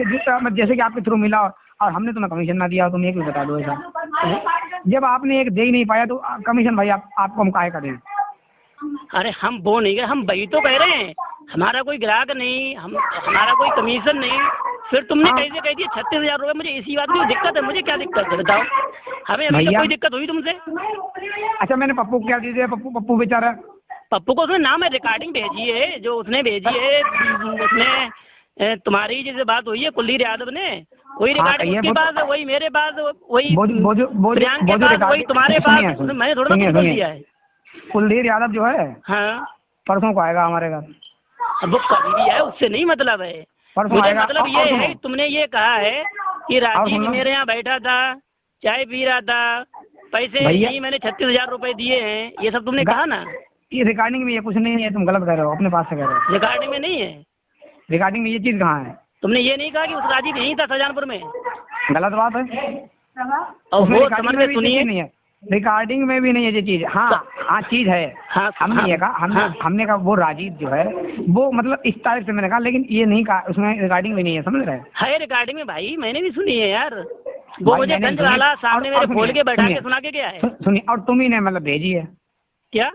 जैसे कि आपके थ्रू मिला और हमने तुम्हें कमीशन ना दिया, तुम ये क्यों बता दो ऐसा? जब आपने एक दे ही नहीं पाया तो कमीशन भाई आपको हम काहे का दें? अरे हम वो नहीं गए, हम वही तो कह रहे हैं, हमारा कोई ग्राहक नहीं, हमारा कोई कमीशन नहीं, फिर तुमने कैसे कह दिया 36,000 रुपए? मुझे इसी बात की दिक्कत है, मुझे क्या दिक्कत है बताओ? हमें अभी तक कोई दिक्कत हुई तुमसे? अच्छा मैंने पप्पू को क्या दीजिए, पप्पू बेचारा, पप्पू को उसने नाम है, रिकॉर्डिंग भेजी है जो उसने भेजी है, उसने तुम्हारी जैसे बात हुई है कुलदीप यादव ने, वही रिकॉर्डिंग उसके पास है, वही मेरे पास, वही प्रियांक के पास, वही तुम्हारे पास, मैंने थोड़ा ना बोल दिया है। कुलदीप यादव जो है हाँ परसों को आएगा हमारे घर। अब वो कभी भी है, उससे नहीं मतलब है, मुझे मतलब ये है, तुमने ये कहा है कि राजीव मेरे यहाँ बैठा था, चाय पी रहा था, पैसे नहीं मैंने 36,000 रुपए दिए हैं, ये सब तुमने कहा ना? ये रिकॉर्डिंग में ये कुछ नहीं है, तुम गलत कह रहे हो, अपने पास से कह रहे हो। रिकॉर्डिंग में नहीं है? रिकॉर्डिंग में ये चीज कहाँ है? तुमने ये नहीं कहा कि उस राजीव यहीं था शाहजहांपुर में? गलत बात है, और वो समझ में सुनिए, नहीं है, रिकॉर्डिंग में भी नहीं है ये चीज। हाँ चीज है, हमने ये कहा, हमने कहा वो राजीव जो है वो मतलब इस तारीख से मैंने कहा, लेकिन ये नहीं कहा, उसमें रिकॉर्डिंग भी नहीं है, समझ रहे है? रिकॉर्डिंग में भाई मैंने भी सुनी है यार, वो मुझे गंज वाला सामने मेरे खोल के बैठा के सुना के गया है। सुनिए, और तुम ही ने मतलब भेजी है क्या?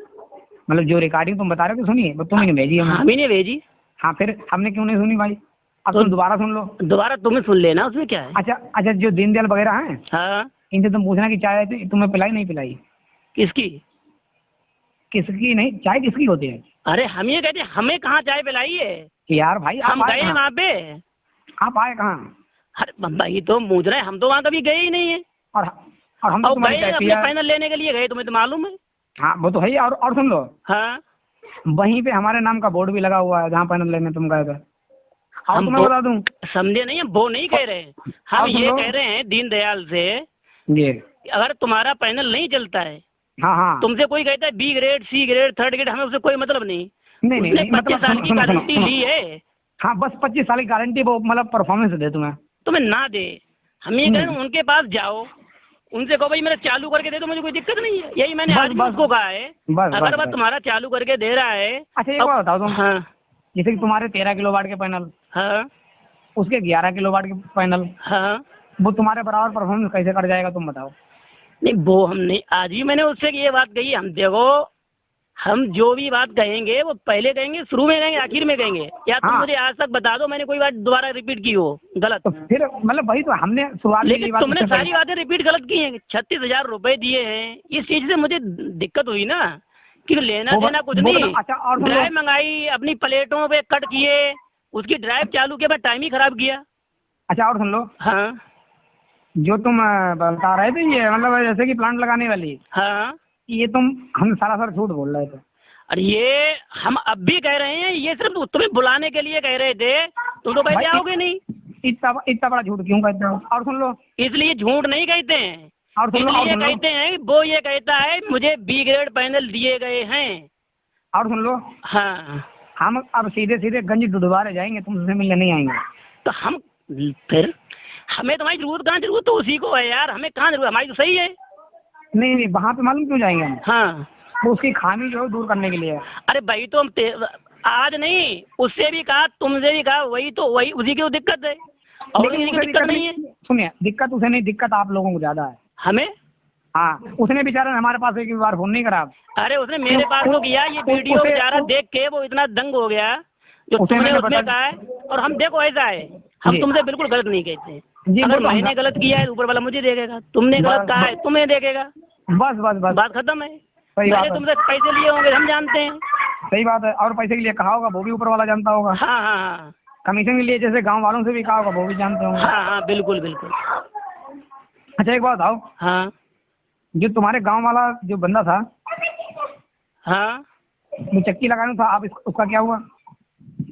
मतलब जो रिकॉर्डिंग तुम बता रहे हो सुनिए, वो तुम ही ने भेजी है। हम ही ने भेजी। हाँ फिर हमने क्यों नहीं सुनी भाई? अब तुम दोबारा सुन लो, दोबारा तुम्हें सुन लेना, उसमें क्या है? अच्छा जो दीनदयाल वगैरह है, हाँ, इनसे तुम पूछना कि चाय तुम्हें पिलाई नहीं पिलाई? किसकी? किसकी नहीं, चाय किसकी होती है? अरे हम ये कहते हैं, हमें कहाँ चाय पिलाई है यार भाई? हम गए वहाँ पे, आप आए कहाँ? अरे भाई तो मूझ रहे, हम तो वहाँ कभी गए ही नहीं है, और हम तो गए अपने फाइनल लेने के लिए गए, तुम्हें तो मालूम है। हाँ वो तो है ही, और सुन लो, हाँ वहीं पे हमारे नाम का बोर्ड भी लगा हुआ है जहाँ फाइनल लेने तुम गए थे। हम तुम्हें बता दूं, समझे नहीं, हम वो नहीं कह रहे, हम ये कह रहे हैं दीनदयाल से, अगर तुम्हारा पैनल नहीं चलता है, हाँ तुमसे कोई कहता है B grade, C grade, third grade, हमें उससे कोई मतलब नहीं, नहीं 25 साल की गारंटी ली है। हाँ बस 25 साल की गारंटी, वो मतलब परफॉर्मेंस दे तुम्हें ना दे, हम ये कह रहे हैं उनके पास जाओ, उनसे कहो भाई मेरा चालू करके दे दो, मुझे कोई दिक्कत नहीं है, यही मैंने आज भी उसको कहा है, अगर बस तुम्हारा चालू करके दे रहा है। अच्छा एक बात बताओ तुम, हाँ जैसे कि तुम्हारे 13 किलोवाट के पैनल, हाँ उसके 11 किलोवाट के पैनल, हाँ वो तुम्हारे बराबर परफॉर्मेंस कैसे कर जाएगा तुम बताओ? नहीं वो हमने आज ही मैंने उससे ये बात कही, हम देखो हम जो भी बात कहेंगे वो पहले कहेंगे, शुरू में कहेंगे, आखिर में कहेंगे, या तुम मुझे आज तक बता दो मैंने कोई बात दोबारा रिपीट की हो गलत, तो फिर मतलब वही तो हमने शुरुआत, लेकिन तुमने सारी बातें रिपीट गलत की हैं। 36,000 रुपए दिए हैं, इस चीज से मुझे दिक्कत हुई ना, कि लेना देना कुछ नहीं। अच्छा और ड्राइव मंगाई, अपनी प्लेटों पे कट किए, उसकी ड्राइव चालू किया, टाइम ही खराब किया। अच्छा और सुन लो, हाँ जो तुम बता रहे थे ये मतलब जैसे कि प्लांट लगाने वाली, हाँ ये तुम हम सरासर झूठ बोल रहे थे। और ये हम अब भी कह रहे हैं, ये सिर्फ तुम्हें बुलाने के लिए कह रहे थे, तुम तो पहले आओगे नहीं। इतना बड़ा झूठ क्यों कहते हो? और सुन लो, इसलिए झूठ नहीं कहते हैं, और सुन लो, ये कहते हैं, वो ये कहता है मुझे बी ग्रेड पैनल दिए गए हैं। और सुन लो, हाँ हम अब सीधे सीधे गंज दुधवारे जाएंगे, तुमसे मिलने नहीं आएंगे। तो हम फिर हमें तुम्हारी जरूरत कहाँ, जरूरत तो उसी को है यार, हमें कहाँ जरूरत, हमारी तो सही है। नहीं वहाँ पे मालूम क्यों जाएंगे हम? हाँ तो उसकी खामी जो है दूर करने के लिए। अरे भाई तो हम आज नहीं, उससे भी कहा, तुमसे भी कहा, वही तो वही उसी की दिक्कत है, और किसी की दिक्कत नहीं है। सुनिए, दिक्कत उसे नहीं, दिक्कत आप लोगों को ज्यादा है। हमें? हाँ उसने बेचारा हमारे पास एक बार फोन नहीं करा। अरे उसने मेरे पास तो किया, ये वीडियो बेचारा देख के वो इतना दंग हो गया जो तुमने उसमें कहा है। और हम देखो ऐसा है, हम तुमसे बिल्कुल गलत नहीं कहते, अगर मैंने गलत किया है ऊपर वाला मुझे देखेगा, तुमने गलत कहा है तुम्हें देखेगा, बस बस बस बात खत्म है। मैंने तुमसे पैसे लिए होंगे हम जानते हैं। सही बात है, और पैसे के लिए कहा होगा वो भी ऊपर वाला जानता होगा। हाँ हाँ हाँ, कमीशन के लिए जैसे गांव वालों से भी कहा होगा वो भी जानते होंगे। हाँ हाँ बिल्कुल बिल्कुल। अच्छा एक बात बताओ, हाँ जो तुम्हारे गांव वाला जो बंदा था, हाँ वो चक्की लगाना था, आप उसका क्या हुआ?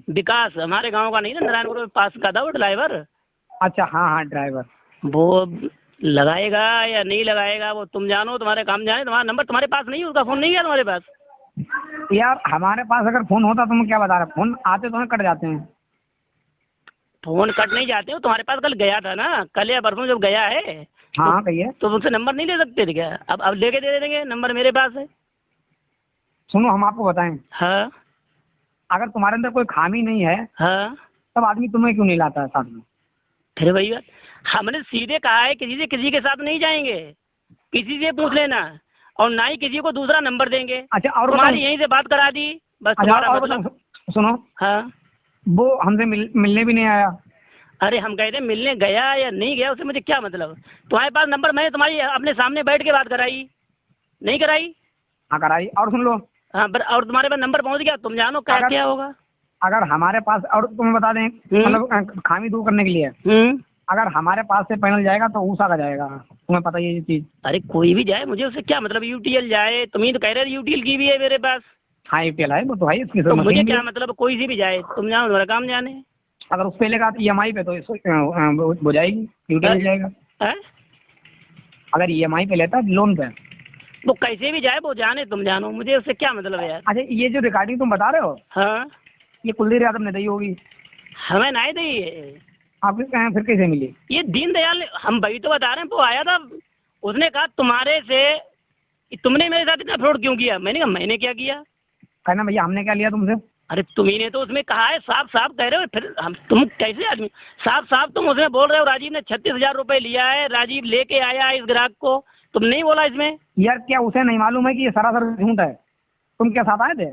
विकास हमारे गांव का नहीं था, नारायणपुर में पास का था वो ड्राइवर। अच्छा हाँ हाँ ड्राइवर, वो लगाएगा या नहीं लगाएगा वो तुम जानो, तुम्हारे काम जाने, तुम्हारा नंबर तुम्हारे पास नहीं, उसका फोन नहीं है तुम्हारे पास? यार हमारे पास अगर फोन होता तो मैं क्या बता रहा, फोन आते तो कट जाते हैं। फोन कट नहीं जाते हो, तुम्हारे पास कल गया था ना, कल या परसों जब गया है। हाँ कहिए। तो उनसे नंबर नहीं ले सकते थे क्या? अब लेके दे देंगे, नंबर मेरे पास है। सुनो हम आपको बताएं, हाँ अगर तुम्हारे अंदर कोई खामी नहीं है, हाँ तब आदमी तुम्हें क्यों नहीं लाता है साथ में? अरे भैया हमने सीधे कहा है किसी के साथ नहीं जाएंगे, किसी से पूछ लेना, और ना ही किसी को दूसरा नंबर देंगे। अच्छा और तुम्हारी यहीं से बात करा दी बस। अच्छा तुम्हारा और मतलब सुनो, हाँ, वो हमसे मिलने भी नहीं आया। अरे हम कहते मिलने गया या नहीं गया उससे मुझे क्या मतलब। तुम्हारे पास नंबर, मैंने तुम्हारी अपने सामने बैठ के बात कराई, नहीं कराई? हाँ कराई। और सुन लो, हाँ और तुम्हारे पास नंबर पहुंच गया, तुम जानो क्या क्या होगा। अगर हमारे पास, और तुम्हें बता दें मतलब खामी दूर करने के लिए, अगर हमारे पास से पैनल जाएगा तो ऊषा का जाएगा, तुम्हें पता है ये चीज। अरे कोई भी जाए मुझे उससे क्या मतलब, यूटीएल जाए, तुम ही तो कह रहे यूटीएल की भी है मेरे पास। हाँ यूटीएल है, वो तो है इसकी तो मुझे क्या मतलब, कोई सी भी जाए, तुम जाओ तुम्हारा काम जाने। अगर उस पे लेगा EMI पे तो हो जाएगी, यूटीएल जाएगा। अगर EMI पे लेता लोन पे, वो कैसे भी जाए वो जाने, तुम जानो, मुझे उससे क्या मतलब है यार। अच्छा ये जो रिकॉर्डिंग तुम बता रहे हो, हाँ ये कुलदीप यादव ने दी होगी, हमें नहीं दी। आपको फिर कैसे मिली? ये दीनदयाल, हम वही तो बता रहे हैं, वो आया था, उसने कहा तुम्हारे से, तुमने मेरे साथ इतना फ्रॉड क्यों किया? मैंने कहा मैंने क्या किया? कहना भैया हमने क्या लिया तुमसे? अरे तुम्ही ने तो उसमें कहा है, साफ साफ कह रहे हो, फिर हम तुम कैसे आदमी, साफ साफ तुम उसमें बोल रहे हो राजीव ने 36,000 रुपए लिया है, राजीव लेके आया है इस ग्राहक को, तुम नहीं बोला इसमें? यार क्या उसे नहीं मालूम है कि ये सरासर झूठ है? तुम क्या साथ आए थे?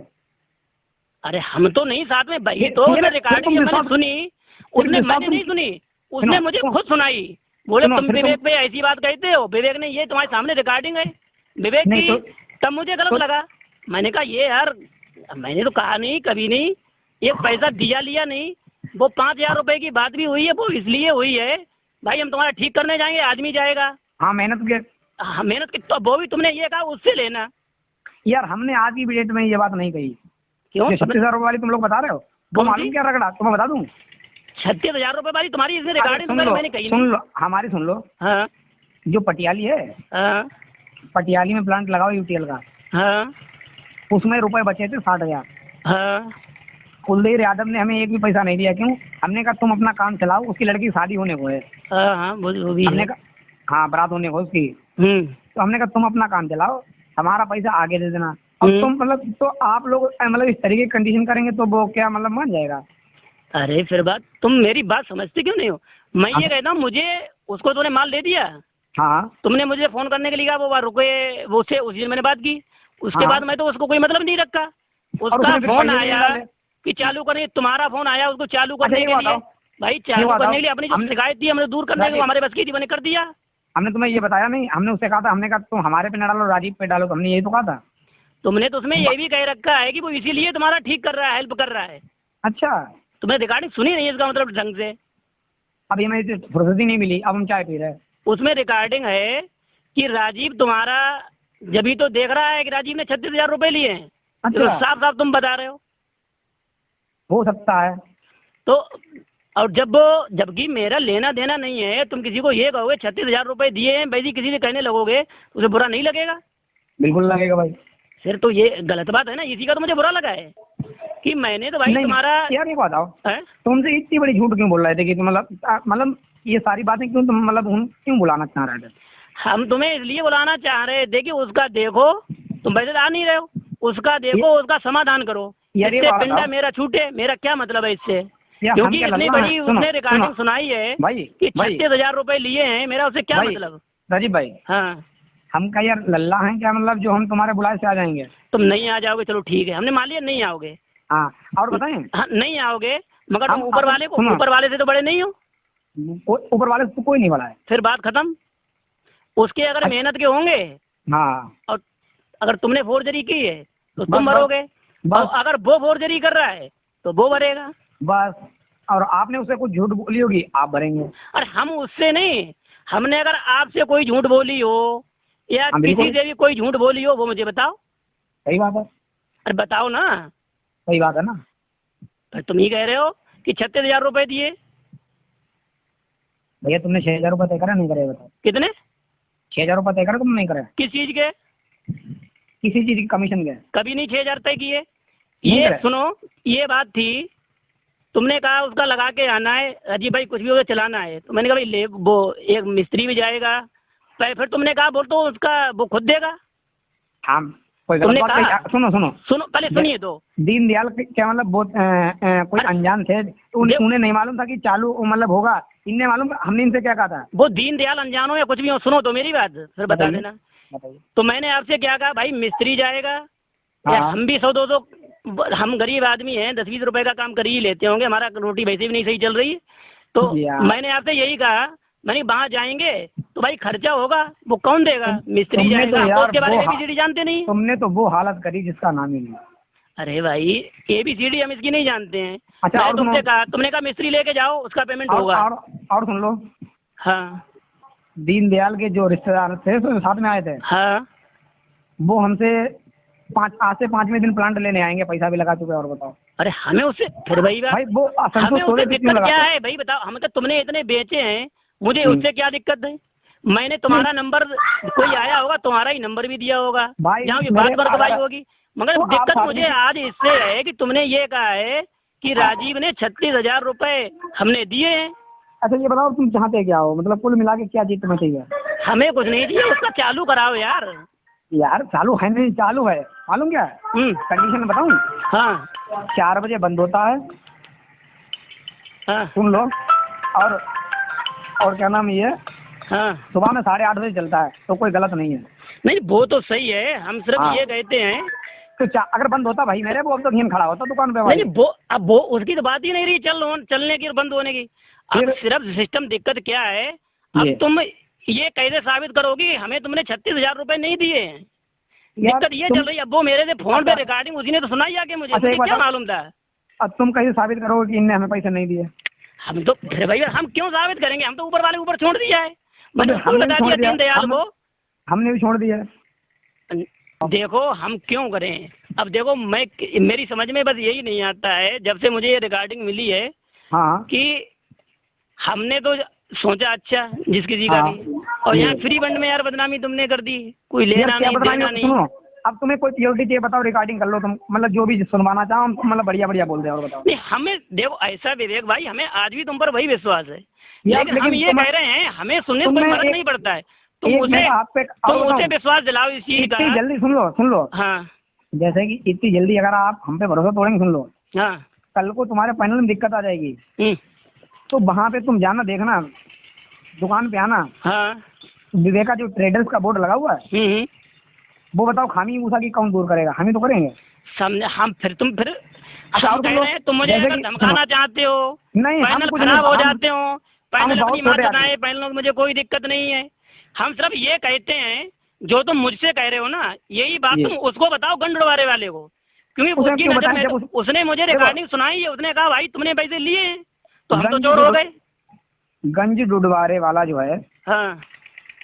अरे हम तो नहीं साथ में, भाई तो रिकॉर्डिंग मैंने सुनी, उसने मैंने नहीं सुनी, उसने मुझे खुद सुनाई, बोले तुम विवेक पे ऐसी बात कहते हो, विवेक ने, ये तुम्हारे सामने रिकॉर्डिंग है विवेक की। तब मुझे गलत लगा, मैंने कहा ये यार, मैंने तो कहा नहीं, कभी नहीं, एक पैसा दिया लिया नहीं, वो 5,000 रुपए की बात भी हुई है, वो इसलिए हुई है भाई हम तुम्हारा ठीक करने जाएंगे, आदमी जाएगा। हाँ मेहनत के, हाँ मेहनत की, तो वो भी तुमने ये कहा उससे लेना। यार हमने आज की डेट में ये बात नहीं कही। क्यों? 36,000 रुपए वाली तुम लोग बता रहे हो, वो मालूम क्या रगड़ा, तुम्हें बता दूं? 36,000 रुपए वाली तुम्हारी इसमें रिकॉर्डिंग मैंने कही सुन लो हमारी, सुन लो। हाँ जो पटियाली है, हाँ पटियाली में प्लांट लगाओ यूटीएल का, हाँ उसमें रुपए बचे थे 60,000। हाँ कुलदीप यादव ने हमें एक भी पैसा नहीं दिया। क्यों? हमने कहा तुम अपना काम चलाओ, उसकी लड़की की शादी होने को है। हाँ वो भी हमने कहा हाँ बारात होने को उसकी, तो हमने कहा तुम अपना काम चलाओ, हमारा पैसा आगे दे देना। अब तुम मतलब, तो आप लोग मतलब इस तरीके की कंडीशन करेंगे तो वो क्या मतलब मान जाएगा? अरे फिर बात, तुम मेरी बात समझते क्यों नहीं हो? मैं ये कहता हूँ, मुझे उसको तुमने माल दे दिया, हाँ तुमने मुझे फोन करने के लिए कहा, वो रुके, वो से उसी दिन मैंने बात की, उसके बाद मैं तो उसको कोई मतलब नहीं रखा, उसका फोन आया कि चालू करें, तुम्हारा फोन आया उसको चालू करने के लिए, भाई चालू करने के लिए अपनी जो शिकायत थी हमने दूर करने को, हमारे बस की थी, मैंने कर दिया। हमने तुम्हें ये बताया नहीं? हमने उससे कहा था, हमने कहा तुम हमारे पे न डालो, राजीव पे डालो, हमने यही तो कहा था। तुमने तो उसमें ये भी कह रखा है कि वो इसीलिए तुम्हारा ठीक कर रहा है, हेल्प कर रहा है। अच्छा तुमने रिकॉर्डिंग सुनी नहीं इसका मतलब ढंग से? अभी हमें फुर्सत ही नहीं मिली, अब हम चाय पी रहे हैं। उसमें रिकॉर्डिंग है कि राजीव तुम्हारा जब ही तो देख रहा है कि राजीव ने 36,000 रुपए लिए हैं। अच्छा। तो साफ साफ तुम बता रहे हो सकता है तो, और जबकि मेरा लेना देना नहीं है, तुम किसी को ये कहोगे 36,000 रुपए दिए हैं वैसे किसी से कहने लगोगे, उसे बुरा नहीं लगेगा? बिल्कुल लगेगा भाई। फिर तो ये गलत बात है ना, इसी का तो मुझे बुरा लगा है कि मैंने तो भाई तुम्हारा। यार ये बताओ तुमसे इतनी बड़ी झूठ क्यों बोल रहे थे कि मतलब ये सारी बातें क्यों तुम मतलब क्यों बुलाना चाह रहे थे? हम तुम्हें इसलिए बुलाना चाह रहे थे कि उसका देखो, तुम वैसे आ नहीं रहे हो, उसका देखो, उसका समाधान करो, इससे पिंडा मेरा छूटे, मेरा क्या मतलब है इससे? क्योंकि इतनी बड़ी उसने रिकॉर्डिंग सुनाई है कि 36,000 रुपए लिए हैं, मेरा उससे क्या मतलब? राजीव भाई हाँ हम क्या यार लल्ला हैं क्या, मतलब जो हम तुम्हारे बुलाए से आ जाएंगे? तुम नहीं आ जाओगे, चलो ठीक है, हमने मान लिया नहीं आओगे। हाँ और बताएं? हाँ नहीं आओगे, मगर तुम ऊपर वाले से तो बड़े नहीं हो। ऊपर वाले से तो कोई नहीं बड़ा है, फिर बात खत्म। उसके अगर मेहनत के होंगे, हाँ, और अगर तुमने फोर्जरी की है तो तुम भरोगे, और अगर वो फोर्जरी कर रहा है तो वो भरेगा बस। और आपने उससे कुछ झूठ बोली होगी, आप भरेंगे। और हम उससे नहीं, हमने अगर आपसे कोई झूठ बोली हो या किसी से भी कोई झूठ बोली हो, वो मुझे बताओ। सही बात है। अरे बताओ ना। सही बात है ना। पर तुम ही कह रहे हो कि 36,000 रुपए दिए। भैया तुमने 6,000 रुपए तय करा नहीं करे? बताओ कितने? 6,000 रुपए तय करा तुम नहीं करे? किस चीज के? किसी चीज की कमीशन के? कभी नहीं 6,000 तय किए। ये सुनो, ये बात थी, तुमने कहा उसका लगा के आना है, अजीब भाई कुछ भी होगा चलाना है, तो मैंने कहा भाई वो एक मिस्त्री भी जाएगा, फिर तुमने कहा बोल तो उसका वो खुद देगा। हाँ कोई तुमने गलत बात कहा, कही? सुनो सुनो सुनो पहले सुनिए तो। दीनदयाल क्या मतलब बहुत कोई अनजान थे, उन्हें नहीं मालूम था कि चालू मतलब होगा, इनने मालूम, हमने इनसे क्या कहा था? वो दीनदयाल अनजान हो या कुछ भी हो, सुनो तो मेरी बात फिर बता बताइए देना। बताइए। तो मैंने आपसे क्या कहा भाई, मिस्त्री जाएगा या हाँ हम भी 100-200, हम गरीब आदमी हैं, 10-20 रुपए का काम कर ही लेते होंगे, हमारा रोटी वैसे भी नहीं सही चल रही है। तो जी हाँ। मैंने आपसे यही कहा, मैंने वहां जाएंगे तो भाई खर्चा होगा, वो कौन देगा? मिस्त्री तुमने जाएगा, तो हम तो यार उसके बारे वो में ABCD जानते नहीं। तुमने तो वो हालत करी जिसका नाम ही नहीं। अरे भाई ABCD हम इसकी नहीं जानते हैं। अच्छा मैंने और सुनो, तुमसे कहा, तुमने कहा मिस्त्री लेके जाओ, उसका पेमेंट और होगा। और और सुन लो, हाँ दीनदयाल के जो रिश्तेदार थे तो साथ में आए थे, हाँ। वो हमसे आज से 5वें दिन प्लांट लेने आएंगे, पैसा भी लगा चुके हैं। और बताओ अरे हमें उससे फिर वही बात, भाई, वो हमें असंतोष उससे थोड़े से क्यों दिक्कत क्या लगाते? है भाई बताओ? हम तो तुमने इतने बेचे हैं, मुझे हम्म। उससे क्या दिक्कत है? मैंने तुम्हारा नंबर, कोई आया होगा तुम्हारा ही नंबर भी दिया होगा, भाई जहाँ ये मेरे बात बरकवाई अगर होगी। मगर तो आप दिक्कत साथ मुझे में आज इससे है कि तुमने ये कहा है कि राजीव ने 36,000 रुपए हमने दिए हैं। अच्छा ये बताओ, तुम चाहते क्या हो? मतलब कुल मिला के क्या चीज तुम्हें चाहिए? हमें कुछ नहीं दिया, उसका चालू कराओ यार। यार चालू है नहीं, चालू है, मालूम क्या है कंडीशन बताऊं? हाँ 4 बजे बंद होता है, हाँ सुन लो। और और क्या नाम ये, हाँ। सुबह में 8:30 बजे चलता है, तो कोई गलत नहीं है। नहीं वो तो सही है, हम सिर्फ हाँ ये कहते हैं। तो अगर बंद होता भाई मेरे, वो अब तो घीन खड़ा होता दुकान पे नहीं भाई। नहीं, वो अब वो उसकी तो बात ही नहीं रही चलने की और बंद होने की। अब फिर सिर्फ सिस्टम दिक्कत क्या है, अब तुम ये कैसे साबित करोगी हमें तुमने 36,000 रुपए नहीं दिए हैं? दिक्कत ये चल रही है। अब वो मेरे से फोन पे रिकॉर्डिंग उसी ने तो सुनाई आके मुझे, अच्छा, मुझे एक क्या बताओ, मालूम था? अब तुम कैसे साबित करोगे कि इनने हमें पैसे नहीं दिए? हम तो फिर भैया हम क्यों साबित करेंगे? हम तो ऊपर वाले ऊपर छोड़ दिया है, मैंने उसको भी हमने भी बता छोड़ दिया दिया, दीनदयाल को। हमने भी छोड़ दिया। देखो हम क्यों करें? अब देखो मैं, मेरी समझ में बस यही नहीं आता है जब से मुझे ये रिकॉर्डिंग मिली है हाँ कि हमने तो सोचा अच्छा जिस किसी का हाँ भी, और यहाँ फ्री फंड में यार बदनामी तुमने कर दी, कोई यार लेना क्या नहीं बताना, देना नहीं। सुनो, अब तुम्हें कोई प्योरिटी चाहिए बताओ, रिकॉर्डिंग कर लो तुम, मतलब जो भी सुनवाना चाहो, मतलब बढ़िया बढ़िया बोल दे। और बताओ नहीं हमें देखो ऐसा विवेक भाई, हमें आज भी तुम पर वही विश्वास है, यार, लेकिन हम ये कह रहे हैं हमें सुनने से कोई फर्क नहीं पड़ता है। तुम उसे विश्वास दिलाओ इस चीज का। इतनी जल्दी सुन लो, हाँ जैसे कि इतनी जल्दी अगर आप हम पे भरोसा तोड़ेंगे, सुन लो, हाँ। कल को तुम्हारे पैनल में दिक्कत आ जाएगी, तो वहां पे तुम जाना, देखना, दुकान पे आना, हाँ। विवेका जो ट्रेडर्स का बोर्ड लगा हुआ है, वो बताओ खामी मूसा की कौन दूर करेगा? हम ही तो करेंगे। समझे? हम फिर तुम फिर अच्छा, हम कह रहे हैं तुम मुझे जैसे अगर कि धमकाना चाहते हो, नहीं, हम पैनल कुछ खराब हो नहीं, जाते हो, पैनल बहुत अपनी माँ छोटे आदमी। चलाए, पैनल मुझे कोई दिक्कत नहीं है। हम सिर्फ ये कहते हैं जो तुम मुझसे कह रहे हो ना, यही बात तुम उसको बताओ गंडवारे वाले को, क्योंकि उसकी नजर में उसने मुझे रिकॉर्डिंग सुनाई है, उसने कहा भाई तुमने पैसे लिए हैं, तो हम तो चोर हो गए। गंज डुडवारे वाला जो है, हाँ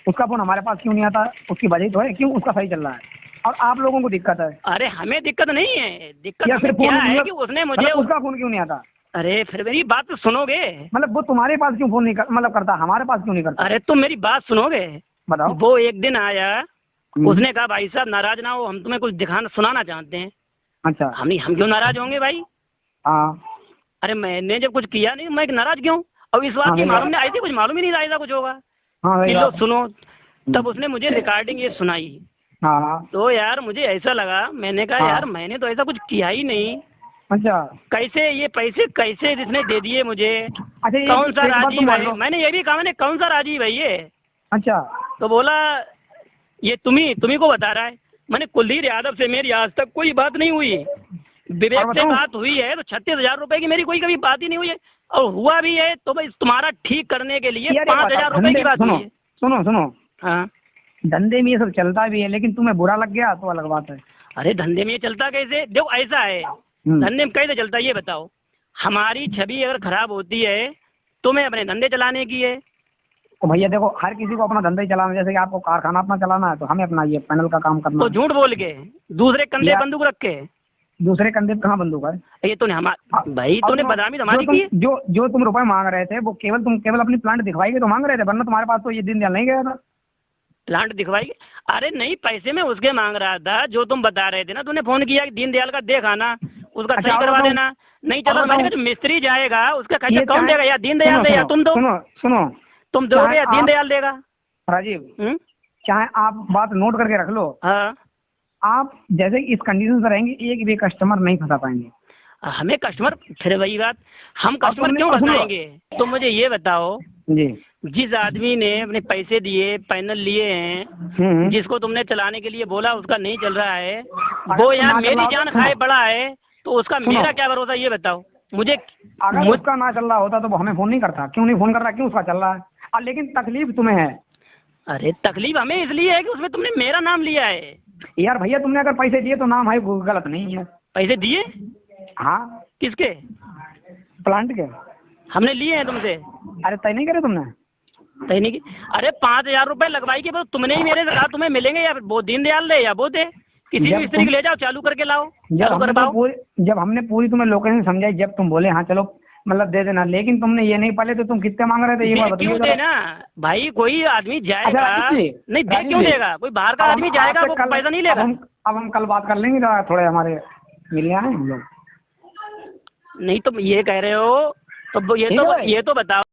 उसका फोन हमारे पास क्यों नहीं आता? उसकी वजह तो है, क्यों उसका सही चल रहा है और आप लोगों को दिक्कत है? अरे हमें दिक्कत नहीं है, दिक्कत या फिर क्या है कि उसने मुझे उसका फोन क्यों नहीं आता? अरे फिर मेरी बात तो सुनोगे? मतलब वो तुम्हारे पास क्यों फोन नहीं मतलब करता, हमारे पास क्यों नहीं करता? अरे तुम मेरी बात सुनोगे? बताओ। वो एक दिन आया, उसने कहा भाई साहब नाराज ना हो, हम तुम्हें कुछ दिखाना सुनाना चाहते हैं। अच्छा। हम क्यों नाराज होंगे भाई? हाँ। अरे मैंने जब कुछ किया नहीं, मैं नाराज क्यों? और इस बात की मालूम नहीं, ऐसे कुछ मालूम ही नहीं था ऐसा कुछ होगा। लो सुनो, तब उसने मुझे रिकॉर्डिंग ये सुनाई। हाँ। तो यार मुझे ऐसा लगा, मैंने कहा यार मैंने तो ऐसा कुछ किया ही नहीं। अच्छा, कैसे ये पैसे कैसे इसने दे दिए मुझे? अच्छा, कौन सा राजीव है? मैंने ये भी कहा, मैंने कौन सा राजीव है ये? अच्छा, तो बोला ये तुम्ही को बता रहा है। मैंने कुलदीप यादव से मेरी आज तक कोई बात नहीं हुई, विवेक से बात हुई है, तो 36,000 रुपए की मेरी कोई कभी बात ही नहीं हुई है, और हुआ भी है तो भाई तुम्हारा ठीक करने के लिए 5,000 रुपए की बात हुई है। सुनो, हाँ धंधे में ये सब चलता भी है, लेकिन तुम्हें बुरा लग गया तो अलग बात है। अरे धंधे में ये चलता कैसे? देखो ऐसा है, धंधे में कैसे चलता है ये बताओ। हमारी छवि अगर खराब होती है तो मैं अपने धंधे चलाने की है। तो भैया देखो, हर किसी को अपना धंधा ही चलाना, जैसे कि आपको कारखाना अपना चलाना है, तो हमें अपना ये पैनल का काम करना तो झूठ बोल के दूसरे कंधे बंदूक रख के, दूसरे कंधे पे कहाँ बंदूक है? ये तूने भाई तूने बदनामी हमारी की है। जो तुम रुपए मांग रहे थे, वो केवल अपनी प्लांट दिखवाएंगे तो मांग रहे थे, वरना तुम्हारे पास तो ये दीनदयाल नहीं गया था। प्लांट दिखवाई? अरे नहीं, पैसे में उसके मांग रहा था जो तुम बता रहे थे ना, तूने फोन किया कि दीनदयाल का देख आना, उसका सही करवा देना। नहीं चलो, मैंने कहा मिस्त्री जाएगा उसका खर्चा कौन देगा? या दीनदयाल देगा? तुम दो, सुनो, तुम दोगे या दीनदयाल देगा? राजीव, चाहे आप बात नोट करके रख लो, हाँ आप जैसे इस कंडीशन से रहेंगे, एक भी कस्टमर नहीं फंसा पाएंगे। हमें कस्टमर, फिर वही बात, हम कस्टमर क्यों फंसाएंगे? तो मुझे ये बताओ जी, जिस आदमी ने अपने पैसे दिए, पैनल लिए हैं, जिसको तुमने चलाने के लिए बोला उसका नहीं चल रहा है, वो यहाँ मेरी जान खाए पड़ा है, तो उसका मेरा क्या भरोसा, ये बताओ मुझे। अगर उसका ना चल रहा होता तो वो हमें फोन नहीं करता, क्यों नहीं फोन कर रहा, क्यों उसका चल रहा है? लेकिन तकलीफ तुम्हें है। अरे तकलीफ हमें इसलिए है कि उसमें तुमने मेरा नाम लिया है। यार भैया, तुमने अगर पैसे दिए तो नाम है, गलत नहीं है। पैसे दिए? हाँ। किसके? प्लांट के। हमने लिए हैं तुमसे। अरे तय नहीं करे तुमने? तय नहीं की? अरे 5,000 रुपए लगवाई के बाद तुमने ही मेरे से कहा तुम्हें मिलेंगे, या वो दीनदयाल दे या वो दे, किसी मिस्त्री को ले जाओ, चालू करके लाओ, चालू कर पाओ। जब हमने पूरी तुम्हें लोकेशन समझाई, जब तुम बोले हाँ चलो मतलब दे देना, लेकिन तुमने ये नहीं पाले तो तुम कितने मांग रहे थे ये बात बताइए। क्यों देना भाई? कोई आदमी जाएगा नहीं दे क्यों देगा? कोई बाहर का आदमी जाएगा वो पैसा नहीं लेगा। अब हम कल बात कर लेंगे, थोड़े हमारे मिल आए हम लोग। नहीं तुम ये कह रहे हो तो ये तो बताओ।